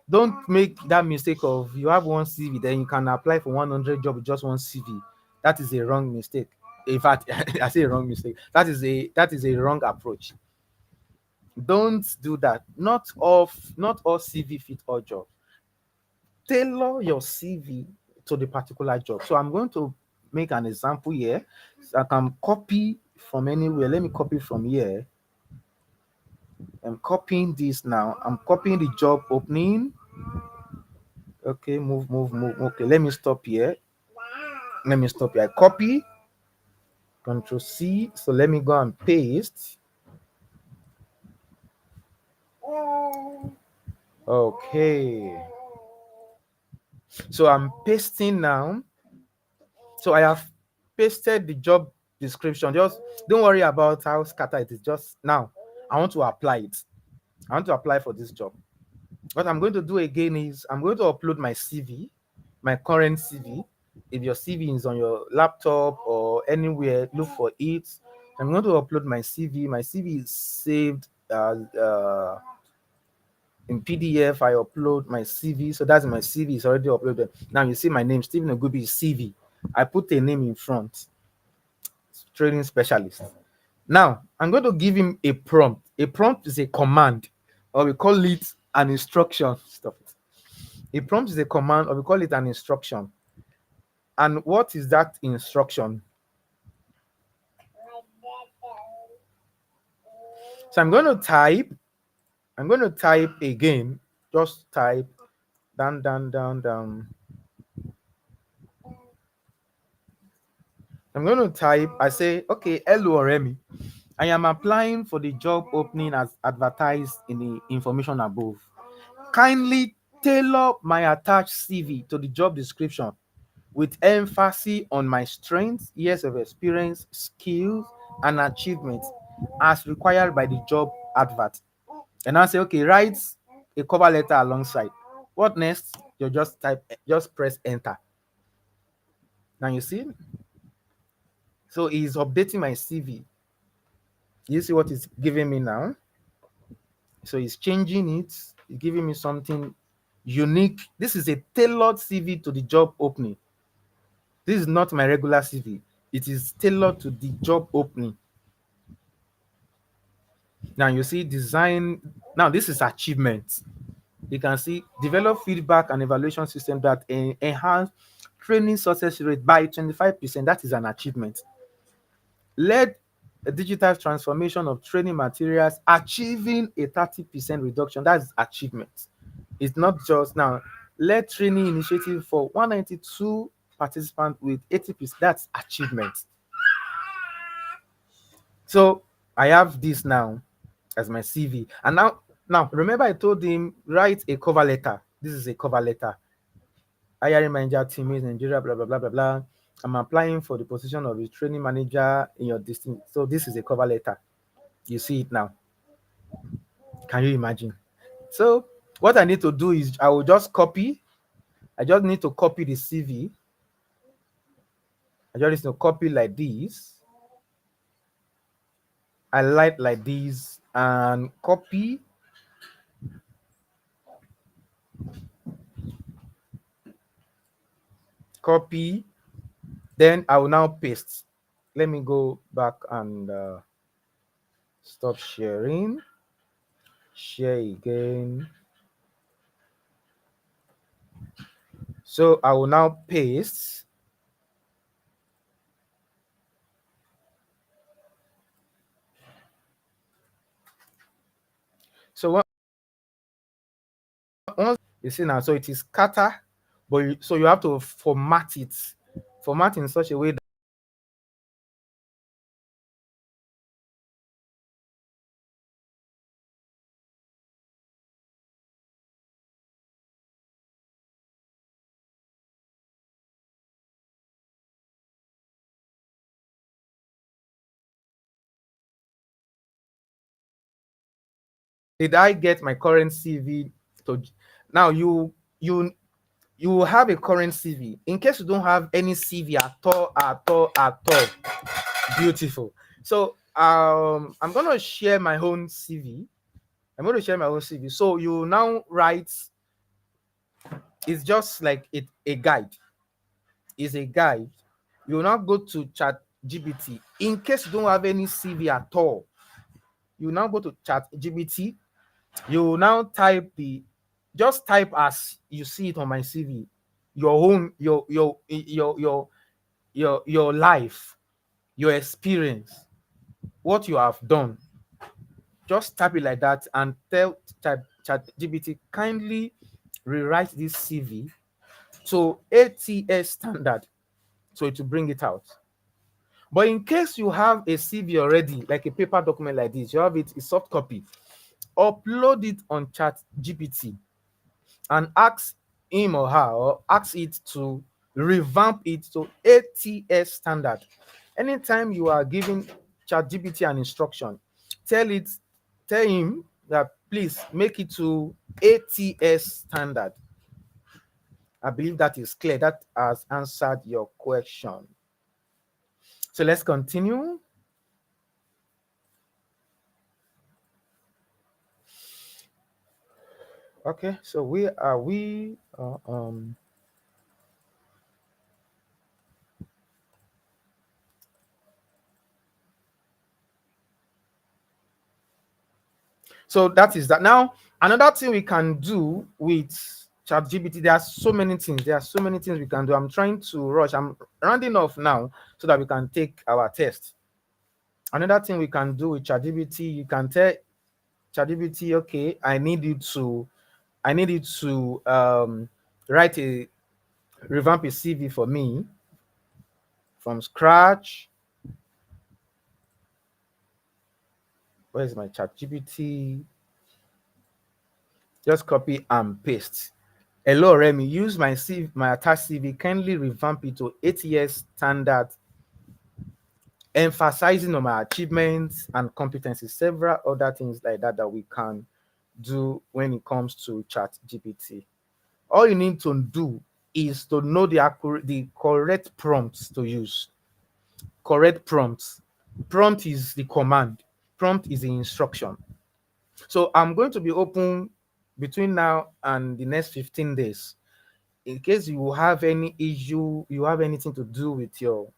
Don't make that mistake of you have one CV, then you can apply for 100 jobs with just one CV. That is a wrong mistake. In fact, I say a wrong mistake. That is a wrong approach. Don't do that. Not all CV fit all jobs. Tailor your CV to the particular job. So I'm going to make an example here. So I can copy from anywhere. Let me copy from here. I'm copying this now. I'm copying the job opening. Okay, move. Okay, let me stop here. Let me stop here. I copy, Control C. So let me go and paste. Okay. So I'm pasting now. So I have pasted the job description. Just don't worry about how scattered it is. Just now, I want to apply it. I want to apply for this job. What I'm going to do again is I'm going to upload my CV, my current CV. If your CV is on your laptop or anywhere, look for it. I'm going to upload my CV. My CV is saved in PDF. I upload my CV. So that's my CV. It's already uploaded. Now you see my name, Stephen Ogubi CV. I put a name in front, training specialist. Now I'm going to give him a prompt. A prompt is a command, or we call it an instruction. Stop it. A prompt is a command, or we call it an instruction. And what is that instruction? So I'm going to type again. Just type down. I'm going to type, I say, okay, hello, Oremi. I am applying for the job opening as advertised in the information above. Kindly tailor my attached CV to the job description with emphasis on my strengths, years of experience, skills, and achievements as required by the job advert. And I say, okay, write a cover letter alongside. What next? You just press enter. Now you see, so he's updating my CV. You see what it's giving me now? So he's changing it, he's giving me something unique. This is a tailored CV to the job opening. This is not my regular CV. It is tailored to the job opening. Now you see design. Now this is achievement. You can see develop feedback and evaluation system that enhance training success rate by 25%. That is an achievement. Led a digital transformation of training materials, achieving a 30% reduction. That's achievement. It's not just now. Led training initiative for 192 participants with 80%. That's achievement. So I have this now as my CV. And now remember I told him write a cover letter. This is a cover letter. Hiring manager, teammates, Nigeria, blah blah blah blah blah. I'm applying for the position of a training manager in your district. So this is a cover letter. You see it now. Can you imagine? So what I need to do is I will just copy. I just need to copy the CV. I just need to copy like this. I like this and copy. Copy. Then I will now paste. Let me go back and stop sharing. Share again. So I will now paste. So once you see now, so it is scatter, but so you have to format it in such a way did I get my current CV to now you will have a current CV. In case you don't have any CV at all, beautiful. So I'm gonna share my own CV. I'm going to share my own CV. So you now write, it's just like a guide. It's a guide. You will now go to Chat GPT. In case you don't have any CV at all, you now go to Chat GPT. You will now just type as you see it on my CV, your own, your life, your experience, what you have done. Just type it like that and tell ChatGPT kindly rewrite this CV to ATS standard so it will bring it out. But in case you have a CV already, like a paper document like this, you have it a soft copy, upload it on ChatGPT and ask him or her, or ask it to revamp it to ATS standard. Anytime you are giving ChatGPT an instruction, tell him that please make it to ATS standard. I believe that is clear. That has answered your question. So let's continue. Okay, so so that is that. Now, another thing we can do with ChatGPT, there are so many things. There are so many things we can do. I'm trying to rush. I'm rounding off now so that we can take our test. Another thing we can do with ChatGPT, you can tell ChatGPT, okay, I need you to write revamp a CV for me from scratch. Where is my ChatGPT? Just copy and paste. Hello, Remy. Use my attached CV. Kindly revamp it to 8 years standard, emphasizing on my achievements and competencies. Several other things like that we can do when it comes to ChatGPT. All you need to do is to know the correct prompts to use. Correct prompts. Prompt is the command. Prompt is the instruction. So I'm going to be open between now and the next 15 days. In case you have any issue, you have anything to do with your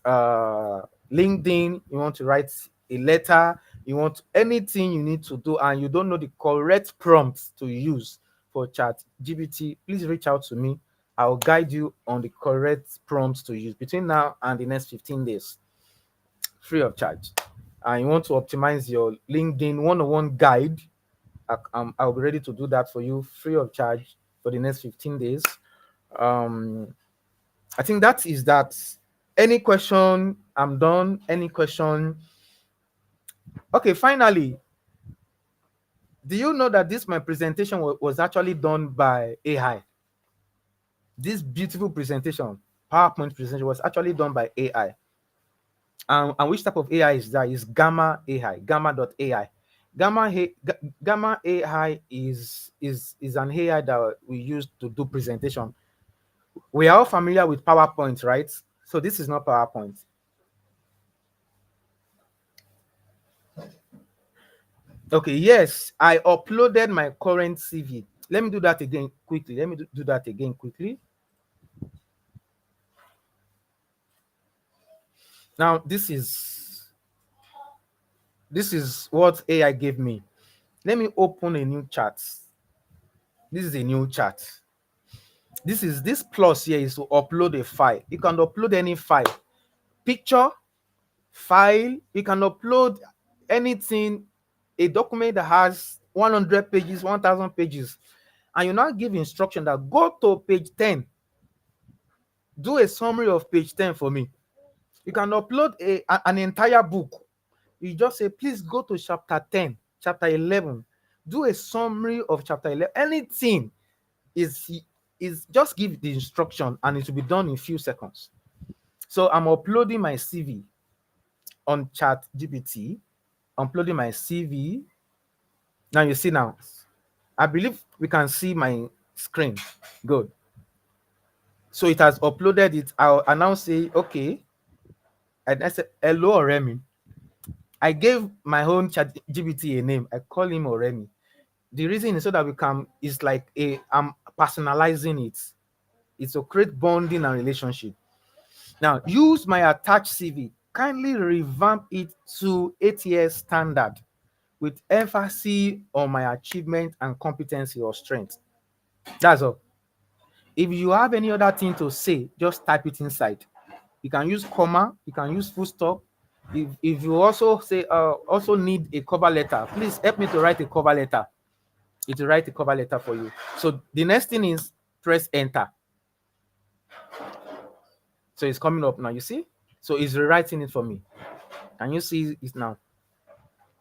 LinkedIn, you want to write a letter, you want anything you need to do, and you don't know the correct prompts to use for ChatGPT, please reach out to me. I'll guide you on the correct prompts to use between now and the next 15 days, free of charge. And you want to optimize your LinkedIn one-on-one guide, I'll be ready to do that for you free of charge for the next 15 days. I think that is that. Any question? I'm done. Any question? Okay, finally, do you know that my presentation was actually done by AI? This beautiful presentation, PowerPoint presentation, was actually done by AI. And which type of AI is that? Is Gamma AI, Gamma.ai. Gamma AI is an AI that we use to do presentation. We are all familiar with PowerPoint, right? So this is not PowerPoint. Okay, yes, I uploaded my current CV. Let me do that again quickly. Let me do that again quickly. Now, this is what AI gave me. Let me open a new chat. This is a new chat. This plus here is to upload a file. You can upload any file, picture, file. You can upload anything, a document that has 100 pages, 1000 pages, and you now give instruction that go to page 10. Do a summary of page 10 for me. You can upload an entire book. You just say, please go to chapter 10, chapter 11. Do a summary of chapter 11. Anything is just give the instruction and it will be done in a few seconds. So I'm uploading my CV on ChatGPT, uploading my CV. Now you see now. I believe we can see my screen. Good. So it has uploaded it. I'll now say, okay. And I said, hello, Oremi. I gave my own chat GBT a name. I call him Oremi. The reason is so that we can, it's like I'm personalizing it. It's to create bonding and relationship. Now, use my attached CV. Kindly revamp it to 8 years standard with emphasis on my achievement and competency or strength. That's all. If you have any other thing to say, just type it inside. You can use comma, you can use full stop. If you also say also need a cover letter, please help me to write a cover letter. It will write a cover letter for you. So the next thing is press enter. So it's coming up now. You see? So it's rewriting it for me. Can you see it now?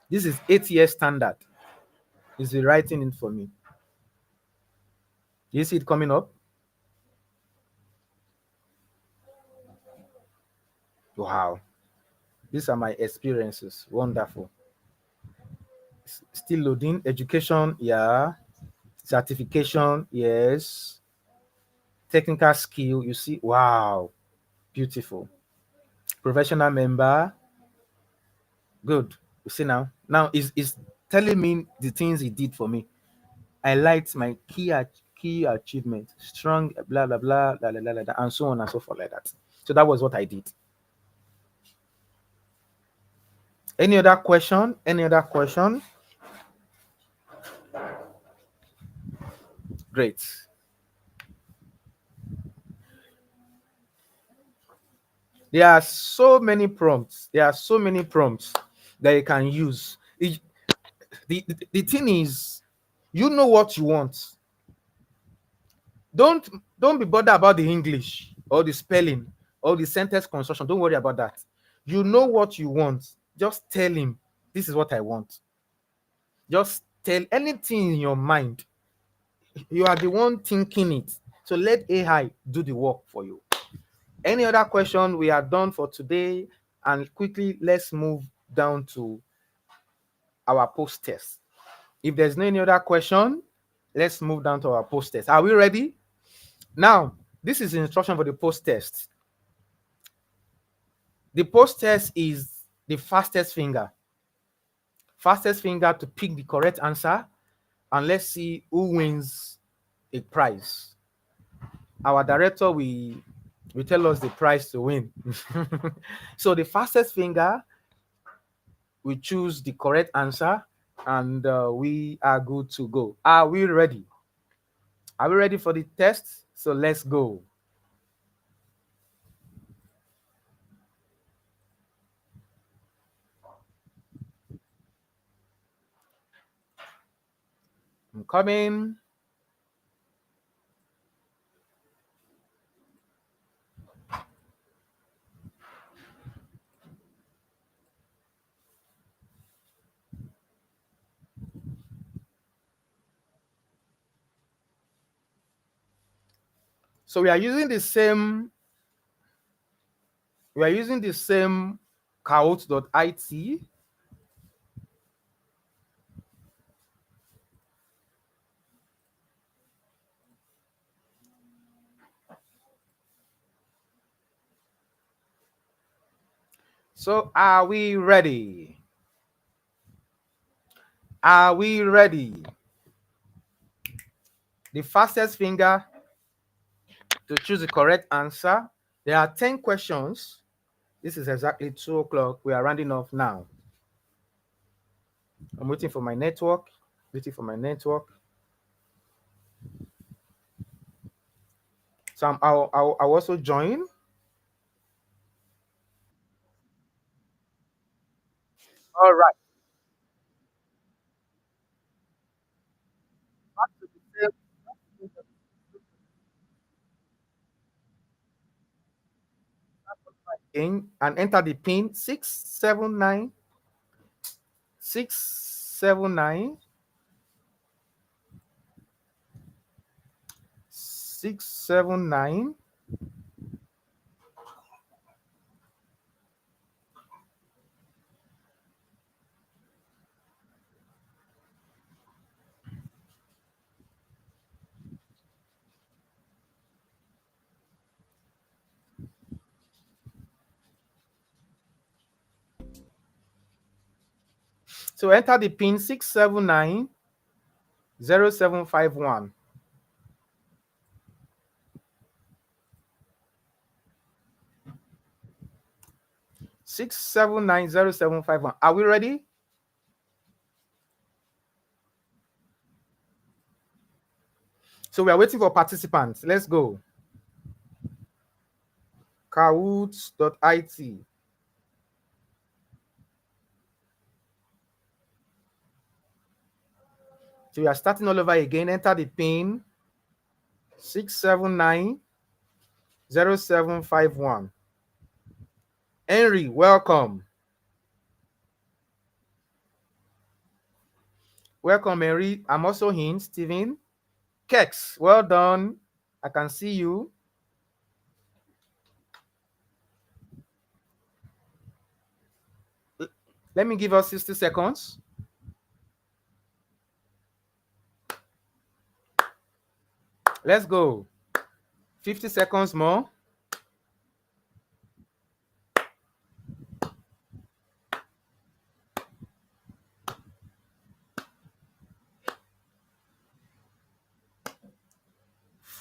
This is 8 years standard. It's rewriting it for me. You see it coming up? Wow. These are my experiences. Wonderful. Still loading. Education, yeah. Certification, yes. Technical skill, you see, wow, beautiful. Professional member, good. You see now, is telling me the things he did for me. I liked my key achievement, strong, blah blah blah, blah, blah, blah, blah, and so on and so forth like that. So that was what I did. Any other question? Any other question? Great. There are so many prompts. There are so many prompts that you can use. The thing is, you know what you want. Don't don't be bothered about the English or the spelling or the sentence construction. Don't worry about that. You know what you want. Just tell him, this is what I want. Just tell anything in your mind. You are the one thinking it. So let AI do the work for you. Any other question? We are done for today. And quickly, let's move down to our post test. If there's no any other question, let's move down to our post test. Are we ready? Now, this is the instruction for the post test. The post test is the fastest finger. Fastest finger to pick the correct answer. And let's see who wins a prize. Our director will tell us the prize to win. So the fastest finger, we choose the correct answer, and we are good to go. Are we ready? Are we ready for the test? So let's go. I'm coming. So we are using the same Kahoot.it. So are we ready? Are we ready? The fastest finger to choose the correct answer. There are 10 questions. This is exactly 2 o'clock. We are rounding off now. I'm waiting for my network. Waiting for my network. So I'll also join. All right. Back to the same and enter the pin 679 679 679. So enter the pin 6790751. 6790751. Are we ready? So we are waiting for participants. Let's go. Kahoot.it. So we are starting all over again. Enter the pin 6790751. Henry, welcome. Welcome, Henry. I'm also in. Steven. Kex, well done. I can see you. Let me give us 60 seconds. Let's go. 50 seconds more.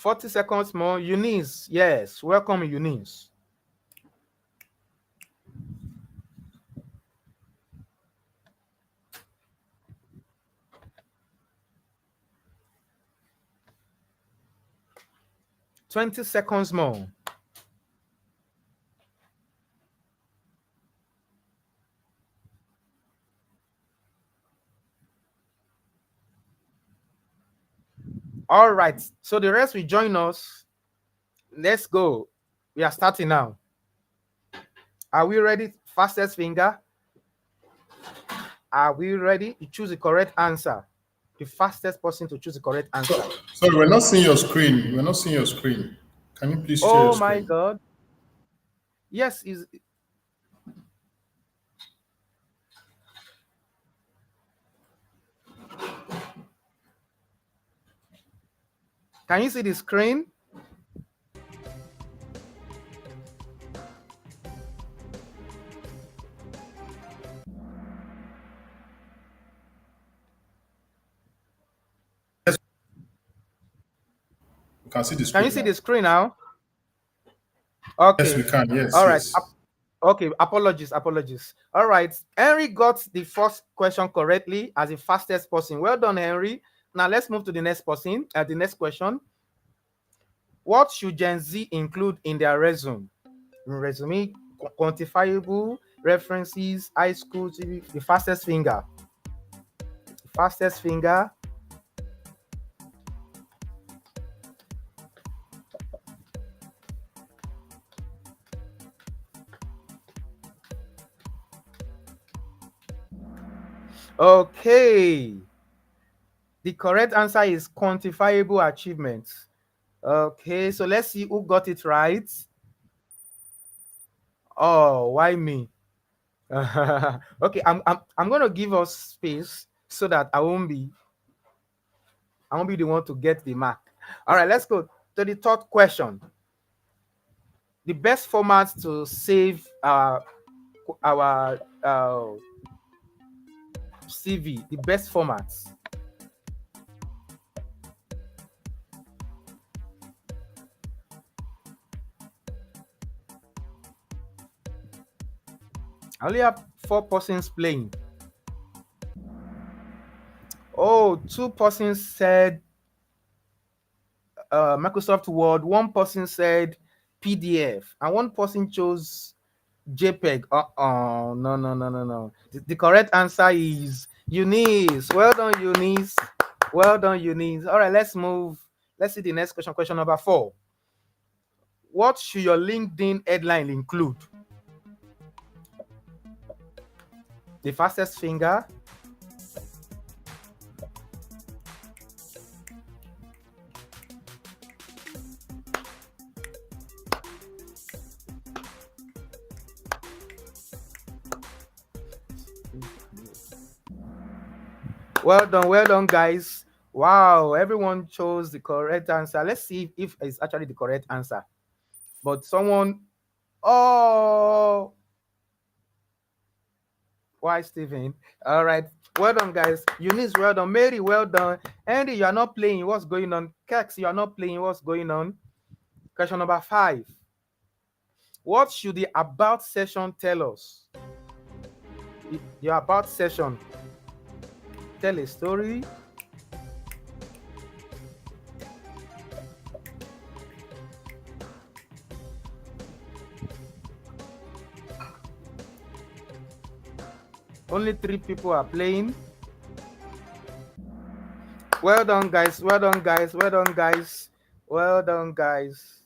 $40 seconds more. Eunice, yes. Welcome, Eunice. $20 seconds more. All right. So the rest will join us. Let's go. We are starting now. Are we ready? Fastest finger. Are we ready? You choose the correct answer. The fastest person to choose the correct answer. Sorry, we're not seeing your screen. We're not seeing your screen. Can you please share your Oh screen? my God. Yes, is. Can you see the screen? We can see the screen. Can you see the screen now? Okay. Yes, we can. Yes. All right. Yes. Okay. Apologies. All right. Henry got the first question correctly as the fastest person. Well done, Henry. Now let's move to the next person. The next question. What should Gen Z include in their resume? Resume, quantifiable references, high school TV, the fastest finger. The fastest finger. Okay. The correct answer is quantifiable achievements. Okay, so let's see who got it right. Oh, why me? Okay, I'm gonna give us space so that I won't be the one to get the mark. All right, let's go to the third question. The best format to save our CV, the best formats. I only have 4 persons playing. Oh, 2 persons said Microsoft Word, 1 person said PDF, and 1 person chose JPEG. No. The correct answer is Eunice. Well done, Eunice. All right, let's move. Let's see the next question. Question number 4. What should your LinkedIn headline include? The fastest finger. Well done, guys. Wow, everyone chose the correct answer. Let's see if it's actually the correct answer. But someone Oh, why, Stephen? All right. Well done, guys. Eunice, well done. Mary, well done. Andy, you are not playing. What's going on? Kex, you are not playing. What's going on? Question number 5. What should the about session tell us? Your about session. Tell a story. Only 3 people are playing. Well done, guys. Well done, guys. Well done, guys. Well done, guys.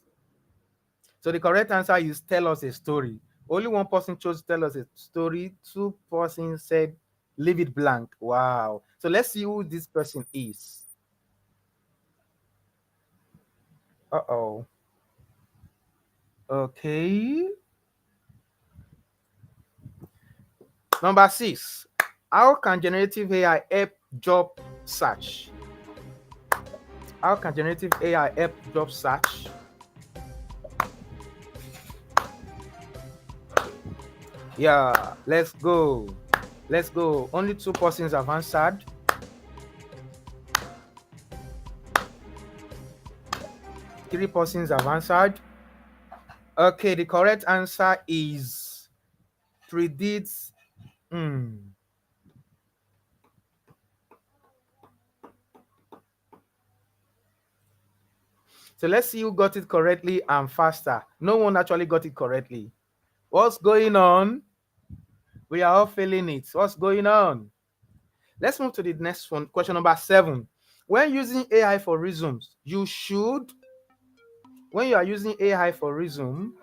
So the correct answer is tell us a story. Only one person chose tell us a story. 2 persons said leave it blank. Wow. So let's see who this person is. Uh-oh. Okay. Number 6. How can generative AI help job search? How can generative AI help job search? Yeah, let's go. Let's go. Only 2 persons have answered. 3 persons have answered. Okay, the correct answer is predicts. So let's see who got it correctly and faster. No one actually got it correctly. What's going on? We are all feeling it. What's going on? Let's move to the next one. Question number 7. When using AI for resumes, you should. When you are using AI for resume,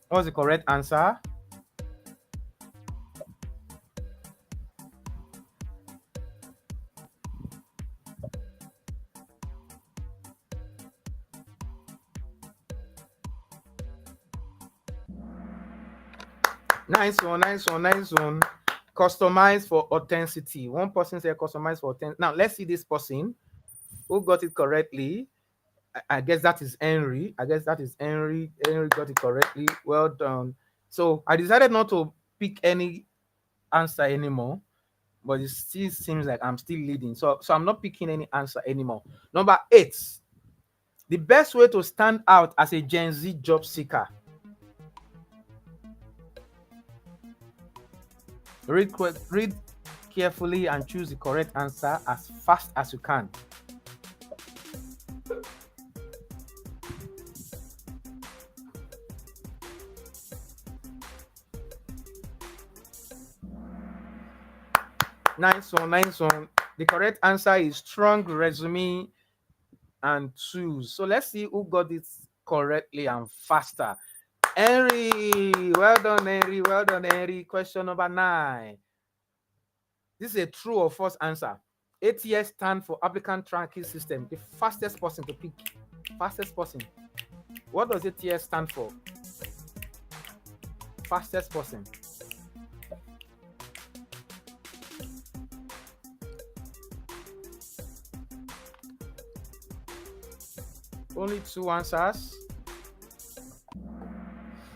what's the correct answer? Nice one, nice one, nice one. Customize for authenticity. One person said customize for authenticity. Now let's see this person who got it correctly. I guess that is Henry. Henry got it correctly. Well done. So I decided not to pick any answer anymore, but it still seems like I'm still leading. So I'm not picking any answer anymore. Number 8. The best way to stand out as a Gen Z job seeker. Read carefully and choose the correct answer as fast as you can. Nice one, nice one. The correct answer is strong resume and tools. So let's see who got it correctly and faster. Henry, well done, Henry. Well done, Henry. Question number 9. This is a true or false answer. ATS stand for applicant tracking system. The fastest person to pick. Fastest person. What does ATS stand for? Fastest person. Only 2 answers.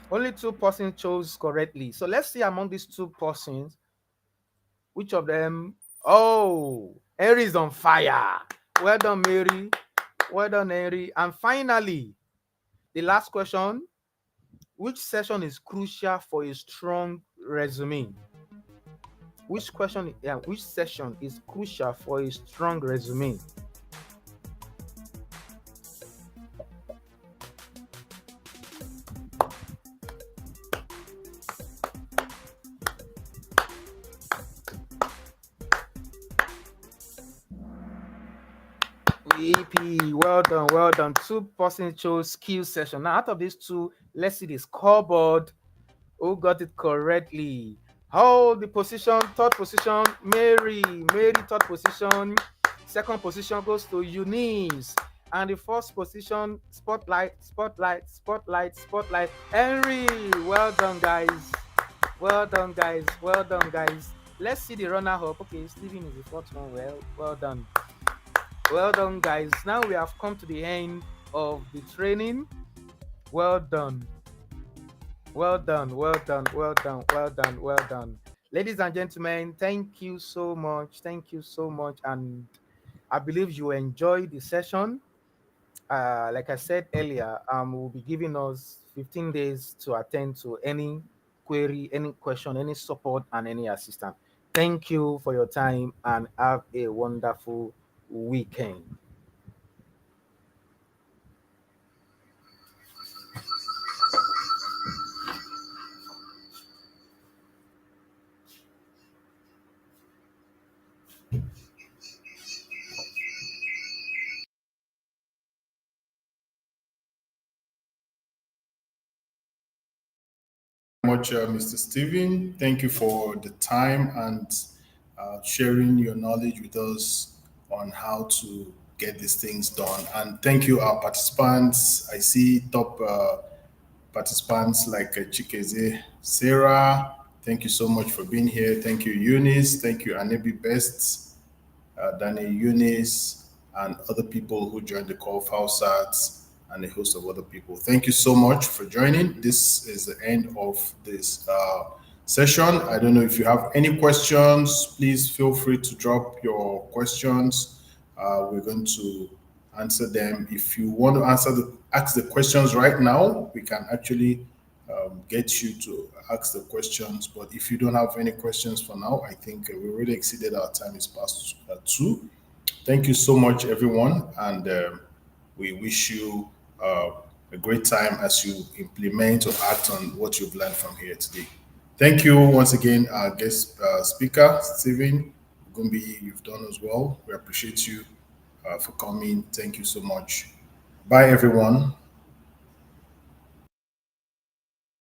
Only 2 persons chose correctly. So let's see among these 2 persons, which of them. Oh, Henry is on fire. Well done, Mary. Well done, Henry. And finally, the last question. Which session is crucial for a strong resume? Which session is crucial for a strong resume? EP, well done, well done. 2 persons chose skill session. Now, out of these 2, let's see the scoreboard. Who got it correctly? Hold the position. 3rd position, Mary. Mary, 3rd position. 2nd position goes to Eunice. And the 1st position, spotlight. Henry, well done, guys. Well done, guys. Well done, guys. Let's see the runner-up. Okay, Stephen is the 4th one. Well done. Well done, guys. Now we have come to the end of the training. Well done. Well done, well done, well done, well done, well done. Ladies and gentlemen, thank you so much. Thank you so much. And I believe you enjoyed the session. Like I said earlier, will be giving us 15 days to attend to any query, any question, any support, and any assistance. Thank you for your time and have a wonderful weekend. Much, Mr. Steven. Thank you for the time and sharing your knowledge with us on how to get these things done. And thank you, our participants. I see top participants like Chikeze, Sarah. Thank you so much for being here. Thank you, Eunice. Thank you, Anebi Best, Danny Eunice, and other people who joined the call, Fausat, and a host of other people. Thank you so much for joining. This is the end of this session. I don't know if you have any questions. Please feel free to drop your questions. We're going to answer them. If you want to ask the questions right now, we can actually get you to ask the questions. But if you don't have any questions for now, I think we already exceeded our time. It's past 2. Thank you so much, everyone, and we wish you a great time as you implement or act on what you've learned from here today. Thank you once again, our guest speaker, Stephen Gumbi. You've done as well. We appreciate you for coming. Thank you so much. Bye, everyone.